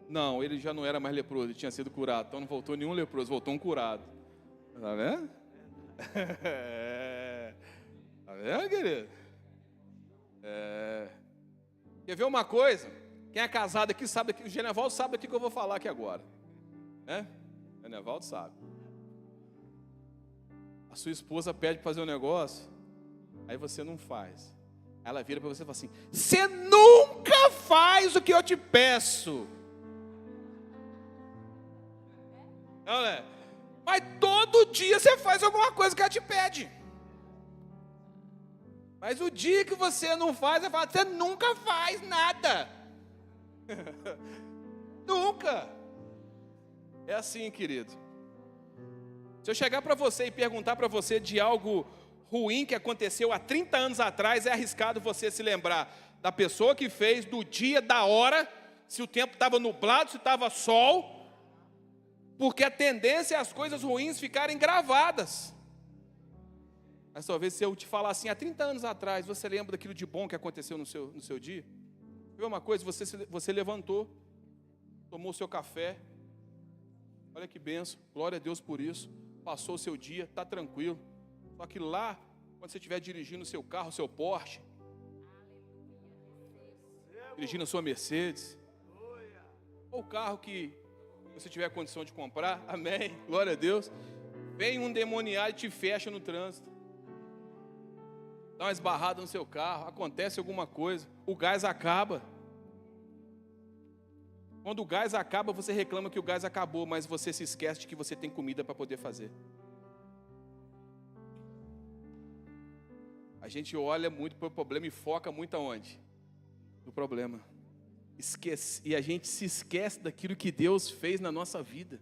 Não, ele já não era mais leproso, ele tinha sido curado. Então não voltou nenhum leproso, voltou um curado. Está vendo? Está vendo, querido? Quer ver uma coisa? Quem é casado aqui sabe, o Genevaldo sabe aqui que eu vou falar aqui agora. O Genevaldo sabe. A sua esposa pede para fazer um negócio, aí você não faz. Ela vira para você e fala assim: você nunca faz o que eu te peço. Não, né? Mas todo dia você faz alguma coisa que ela te pede. Mas o dia que você não faz, ela fala: você nunca faz nada. Nunca. É assim, querido. Se eu chegar para você e perguntar para você de algo ruim que aconteceu há 30 anos atrás, é arriscado você se lembrar da pessoa que fez, do dia, da hora, se o tempo estava nublado, se estava sol, porque a tendência é as coisas ruins ficarem gravadas. Mas talvez se eu te falar assim, há 30 anos atrás, você lembra daquilo de bom que aconteceu no seu dia? Viu uma coisa? Você levantou, tomou o seu café, olha que benção, glória a Deus por isso, passou o seu dia, está tranquilo. Só que lá, quando você estiver dirigindo o seu carro, o seu Porsche, dirigindo a sua Mercedes, ou o carro que você tiver condição de comprar, amém, glória a Deus, vem um demoniado e te fecha no trânsito. Dá uma esbarrada no seu carro, acontece alguma coisa, o gás acaba. Quando o gás acaba, você reclama que o gás acabou, mas você se esquece de que você tem comida para poder fazer. A gente olha muito para o problema e foca muito aonde? No problema. E a gente se esquece daquilo que Deus fez na nossa vida.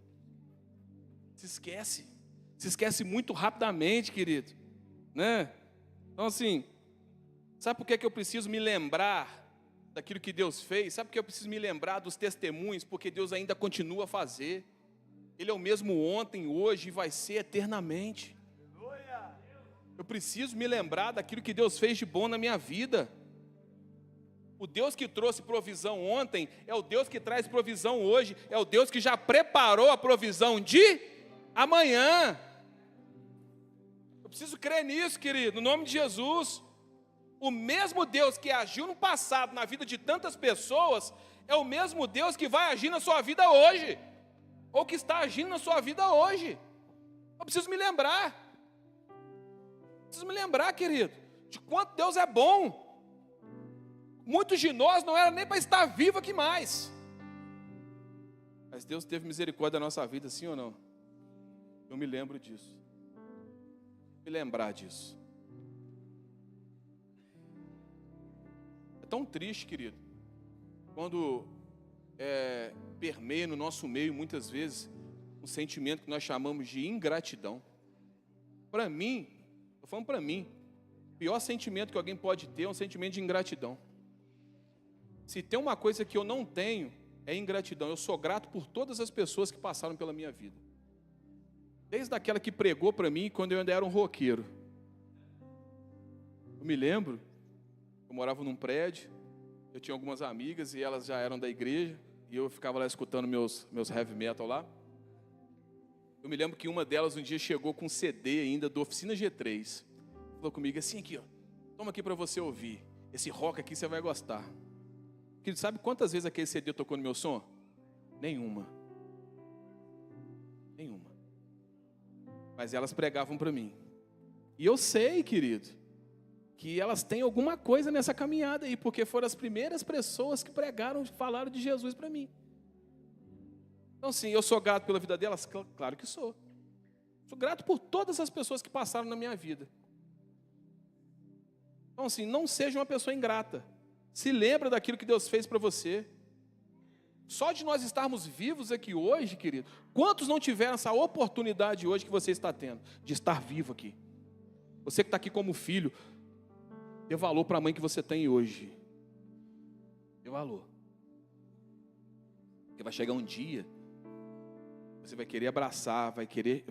Se esquece muito rapidamente, querido, né? Então assim, sabe por que eu preciso me lembrar daquilo que Deus fez? Sabe por que eu preciso me lembrar dos testemunhos? Porque Deus ainda continua a fazer. Ele é o mesmo ontem, hoje e vai ser eternamente. Eu preciso me lembrar daquilo que Deus fez de bom na minha vida. O Deus que trouxe provisão ontem é o Deus que traz provisão hoje, é o Deus que já preparou a provisão de amanhã. Eu preciso crer nisso, querido, no nome de Jesus. O mesmo Deus que agiu no passado na vida de tantas pessoas é o mesmo Deus que vai agir na sua vida hoje, ou que está agindo na sua vida hoje. Eu preciso me lembrar, querido, de quanto Deus é bom. Muitos de nós não eram nem para estar vivo aqui mais, mas Deus teve misericórdia da nossa vida, sim ou não? Eu me lembro disso. Me lembrar disso. É tão triste, querido, quando permeia no nosso meio, muitas vezes, um sentimento que nós chamamos de ingratidão. Para mim, estou falando para mim, o pior sentimento que alguém pode ter é um sentimento de ingratidão. Se tem uma coisa que eu não tenho, é ingratidão. Eu sou grato por todas as pessoas que passaram pela minha vida. Desde aquela que pregou para mim quando eu ainda era um roqueiro. Eu me lembro, eu morava num prédio, eu tinha algumas amigas e elas já eram da igreja, e eu ficava lá escutando meus heavy metal lá. Eu me lembro que uma delas um dia chegou com um CD ainda do Oficina G3. Falou comigo assim, aqui ó, toma aqui para você ouvir. Esse rock aqui você vai gostar. Querido, sabe quantas vezes aquele CD tocou no meu som? Nenhuma. Mas elas pregavam para mim. E eu sei, querido, que elas têm alguma coisa nessa caminhada aí, porque foram as primeiras pessoas que pregaram, falaram de Jesus para mim. Então, sim, eu sou grato pela vida delas? Claro que sou. Sou grato por todas as pessoas que passaram na minha vida. Então, assim, não seja uma pessoa ingrata. Se lembra daquilo que Deus fez para você. Só de nós estarmos vivos aqui hoje, querido, quantos não tiveram essa oportunidade hoje que você está tendo, de estar vivo aqui? Você que está aqui como filho, dê valor para a mãe que você tem hoje. Dê valor. Porque vai chegar um dia, você vai querer abraçar, vai querer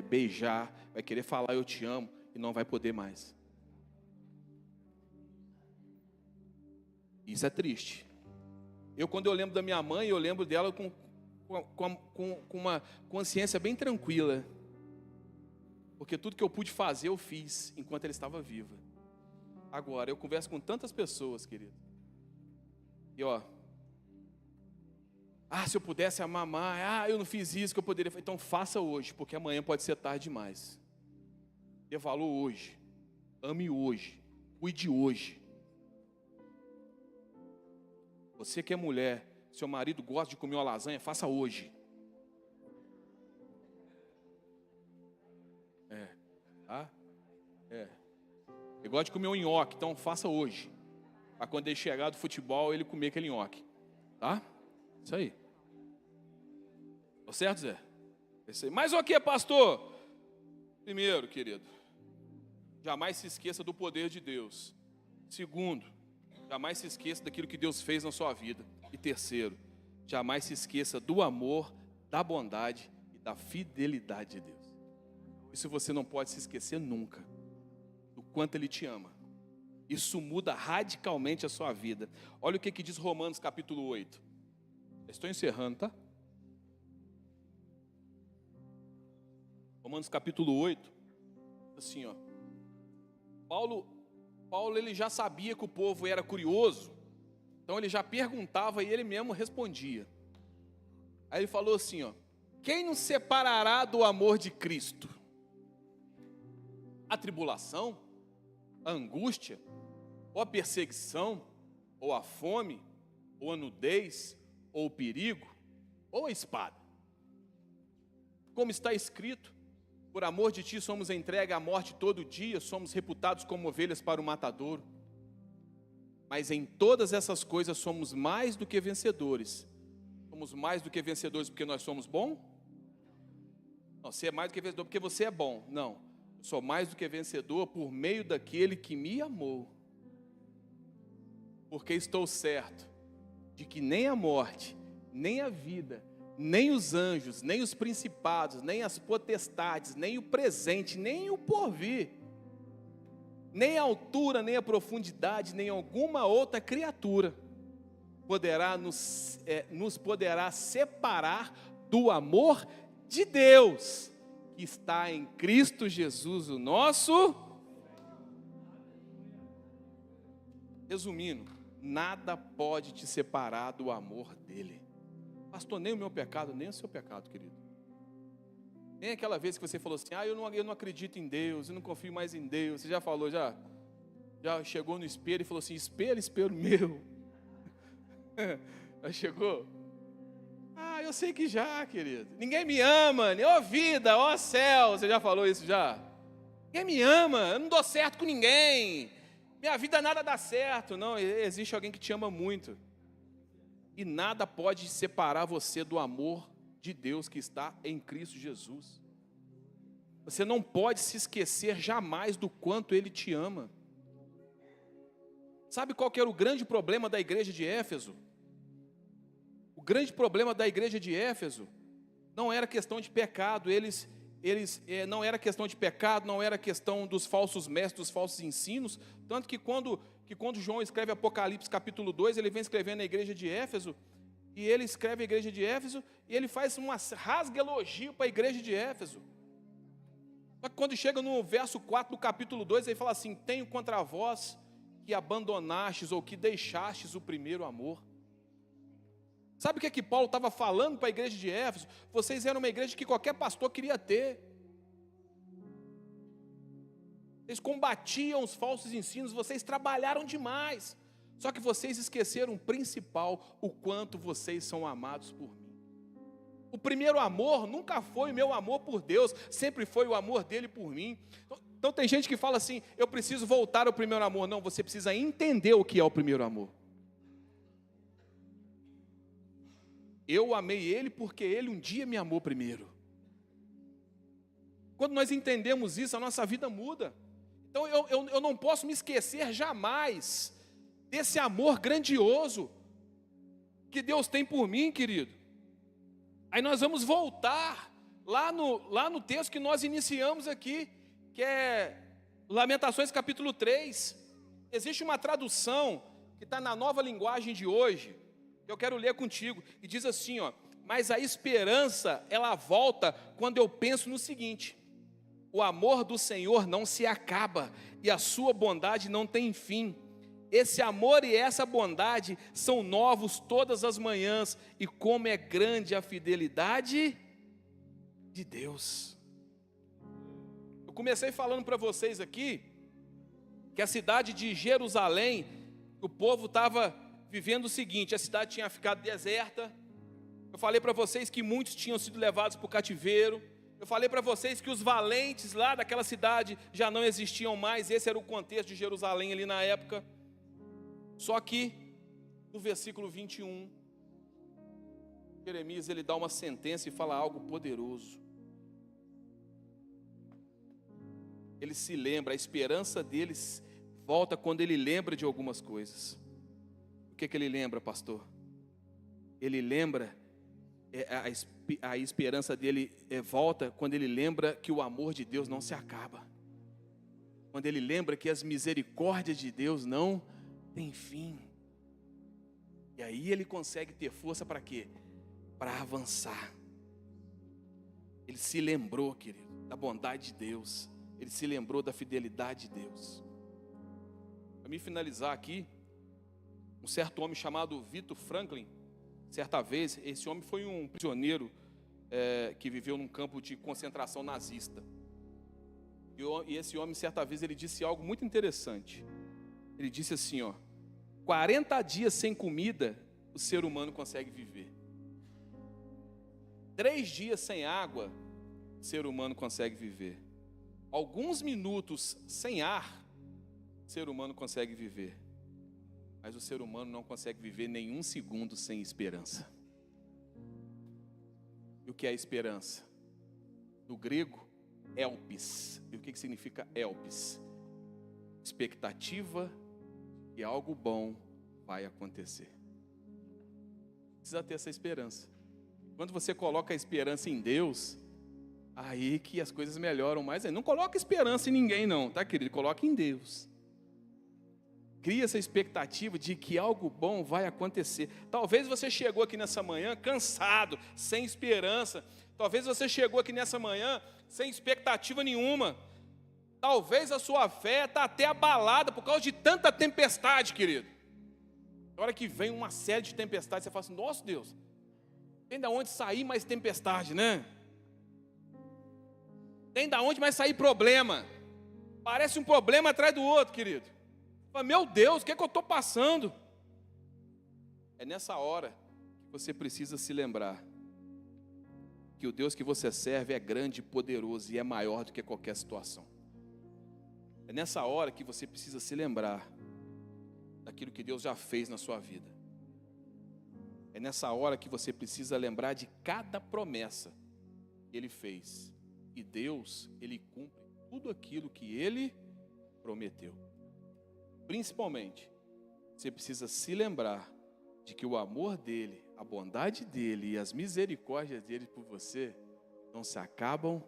beijar, vai querer falar eu te amo, e não vai poder mais. Isso é triste. Quando eu lembro da minha mãe, eu lembro dela com uma consciência bem tranquila. Porque tudo que eu pude fazer, eu fiz enquanto ela estava viva. Agora, eu converso com tantas pessoas, querido. E se eu pudesse amar mais, eu não fiz isso que eu poderia. Então faça hoje, porque amanhã pode ser tarde demais. Dê valor hoje. Ame hoje. Cuide hoje. Você que é mulher, seu marido gosta de comer uma lasanha, faça hoje. Tá? Ele gosta de comer um nhoque, então faça hoje. Para quando ele chegar do futebol, ele comer aquele nhoque. Tá? Isso aí. Tá certo, Zé? Isso aí. Mas o que, pastor? Primeiro, querido, jamais se esqueça do poder de Deus. Segundo, jamais se esqueça daquilo que Deus fez na sua vida. E terceiro, jamais se esqueça do amor, da bondade e da fidelidade de Deus. Isso você não pode se esquecer nunca, do quanto Ele te ama. Isso muda radicalmente a sua vida. Olha o que diz Romanos capítulo 8. Estou encerrando, tá? Romanos capítulo 8, assim, ó. Paulo ele já sabia que o povo era curioso, então ele já perguntava e ele mesmo respondia. Aí ele falou assim, ó: quem nos separará do amor de Cristo? A tribulação, a angústia, ou a perseguição, ou a fome, ou a nudez, ou o perigo, ou a espada. Como está escrito: por amor de ti somos entregues à morte todo dia, somos reputados como ovelhas para o matadouro. Mas em todas essas coisas somos mais do que vencedores. Somos mais do que vencedores porque nós somos bons? Não, você é mais do que vencedor porque você é bom. Não, eu sou mais do que vencedor por meio daquele que me amou. Porque estou certo de que nem a morte, nem a vida, nem os anjos, nem os principados, nem as potestades, nem o presente, nem o porvir, nem a altura, nem a profundidade, nem alguma outra criatura nos poderá separar do amor de Deus, que está em Cristo Jesus, o nosso. Resumindo, nada pode te separar do amor dele. Pastor, nem o meu pecado, nem o seu pecado, querido. Nem aquela vez que você falou assim: eu não acredito em Deus, eu não confio mais em Deus. Você já falou, já chegou no espelho e falou assim: espelho, espelho meu. Já chegou? Eu sei que já, querido. Ninguém me ama, ó vida, ó céu. Você já falou isso já? Ninguém me ama, eu não dou certo com ninguém. Minha vida nada dá certo. Não, existe alguém que te ama muito. E nada pode separar você do amor de Deus que está em Cristo Jesus. Você não pode se esquecer jamais do quanto Ele te ama. Sabe qual que era o grande problema da igreja de Éfeso? O grande problema da igreja de Éfeso não era questão de pecado. Não era questão de pecado, não era questão dos falsos mestres, dos falsos ensinos. Tanto que quando João escreve Apocalipse capítulo 2, ele vem escrevendo a igreja de Éfeso, e ele escreve a igreja de Éfeso, e ele faz um rasga elogio para a igreja de Éfeso. Só que quando chega no verso 4 do capítulo 2, ele fala assim: tenho contra vós que abandonastes ou que deixastes o primeiro amor. Sabe o que Paulo estava falando para a igreja de Éfeso? Vocês eram uma igreja que qualquer pastor queria ter. Vocês combatiam os falsos ensinos, vocês trabalharam demais. Só que vocês esqueceram o principal: o quanto vocês são amados por mim. O primeiro amor nunca foi o meu amor por Deus, sempre foi o amor dele por mim. Então tem gente que fala assim: eu preciso voltar ao primeiro amor. Não, você precisa entender o que é o primeiro amor. Eu amei ele porque ele um dia me amou primeiro. Quando nós entendemos isso, a nossa vida muda. Então eu não posso me esquecer jamais desse amor grandioso que Deus tem por mim, querido. Aí nós vamos voltar lá no texto que nós iniciamos aqui, que é Lamentações capítulo 3. Existe uma tradução que está na Nova Linguagem de hoje, que eu quero ler contigo, e diz assim, ó: mas a esperança, ela volta quando eu penso no seguinte: o amor do Senhor não se acaba, e a sua bondade não tem fim. Esse amor e essa bondade são novos todas as manhãs, e como é grande a fidelidade de Deus. Eu comecei falando para vocês aqui que a cidade de Jerusalém, o povo estava vivendo o seguinte: a cidade tinha ficado deserta. Eu falei para vocês que muitos tinham sido levados para o cativeiro. Eu falei para vocês que os valentes lá daquela cidade já não existiam mais. Esse era o contexto de Jerusalém ali na época. Só que no versículo 21, Jeremias ele dá uma sentença e fala algo poderoso. Ele se lembra, a esperança deles volta quando ele lembra de algumas coisas. O que ele lembra, pastor? Ele lembra a esperança dele volta quando ele lembra que o amor de Deus não se acaba. Quando ele lembra que as misericórdias de Deus não têm fim. E aí ele consegue ter força para quê? Para avançar. Ele se lembrou, querido, da bondade de Deus. Ele se lembrou da fidelidade de Deus. Para me finalizar aqui, um certo homem chamado Victor Franklin, certa vez, esse homem foi um prisioneiro que viveu num campo de concentração nazista. E esse homem, certa vez, ele disse algo muito interessante. Ele disse assim, 40 dias sem comida, o ser humano consegue viver. 3 dias sem água, o ser humano consegue viver. Alguns minutos sem ar, o ser humano consegue viver. Mas o ser humano não consegue viver nenhum segundo sem esperança. E o que é esperança? No grego, elpis. E o que significa elpis? Expectativa que algo bom vai acontecer. Precisa ter essa esperança. Quando você coloca a esperança em Deus, aí que as coisas melhoram mais. Não coloca esperança em ninguém não, tá, querido? Coloca em Deus. Cria essa expectativa de que algo bom vai acontecer. Talvez você chegou aqui nessa manhã cansado, sem esperança. Talvez você chegou aqui nessa manhã sem expectativa nenhuma. Talvez a sua fé está até abalada por causa de tanta tempestade, querido. Na hora que vem uma série de tempestades, você fala assim, nossa Deus, tem da onde sair mais tempestade, né? Tem da onde mais sair problema. Parece um problema atrás do outro, querido. Fala, meu Deus, o que é que eu estou passando? É nessa hora que você precisa se lembrar que o Deus que você serve é grande, poderoso e é maior do que qualquer situação. É nessa hora que você precisa se lembrar daquilo que Deus já fez na sua vida. É nessa hora que você precisa lembrar de cada promessa que Ele fez. E Deus, Ele cumpre tudo aquilo que Ele prometeu. Principalmente, você precisa se lembrar de que o amor dEle, a bondade dEle e as misericórdias dEle por você não se acabam